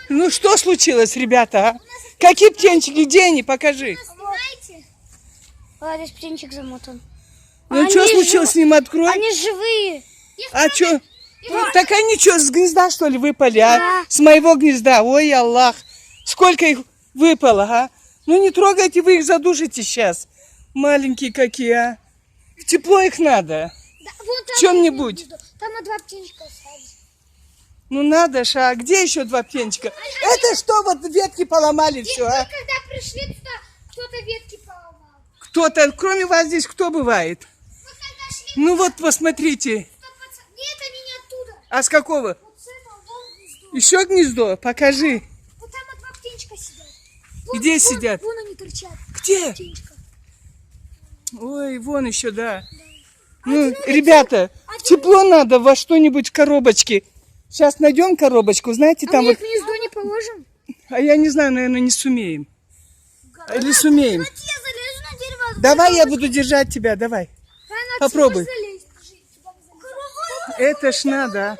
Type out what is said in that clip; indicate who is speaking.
Speaker 1: Ну что случилось, ребята? А? Какие птенчики? Где они? Покажи.
Speaker 2: Вот здесь птенчик замотан.
Speaker 1: Ну что случилось с ним? Открой.
Speaker 2: Они живые.
Speaker 1: А что? Так они что, с гнезда, что ли, выпали, а? С моего гнезда. Ой, Аллах. Сколько их выпало, а? Ну не трогайте, вы их задушите сейчас. Маленькие какие, а? Тепло их надо.
Speaker 2: Да, вон там
Speaker 1: Чем-нибудь.
Speaker 2: Там на 2 птенчика остались.
Speaker 1: Ну надо же, а где еще 2 птенчика? Это что, вот ветки поломали все, а?
Speaker 2: Когда пришли туда, кто-то ветки поломал.
Speaker 1: Кто-то, кроме вас здесь, кто бывает?
Speaker 2: Мы когда шли,
Speaker 1: Ну вот, посмотрите.
Speaker 2: нет, они не оттуда.
Speaker 1: А с какого?
Speaker 2: Вот с этого, вон гнездо.
Speaker 1: Еще гнездо? Покажи.
Speaker 2: Вот там 2 птенчика сидят.
Speaker 1: Где сидят?
Speaker 2: Вон они торчат.
Speaker 1: Где?
Speaker 2: Птенчика.
Speaker 1: Ой, вон еще, да. Ну, ребята, тепло надо во что-нибудь в коробочке. Сейчас найдем коробочку, знаете, там
Speaker 2: мы
Speaker 1: вот...
Speaker 2: их в гнездо не положим?
Speaker 1: А я не знаю, наверное, не сумеем. Или сумеем?
Speaker 2: Я залезу на дерево.
Speaker 1: Давай я буду держать тебя, давай. Попробуй. Это ж надо, а.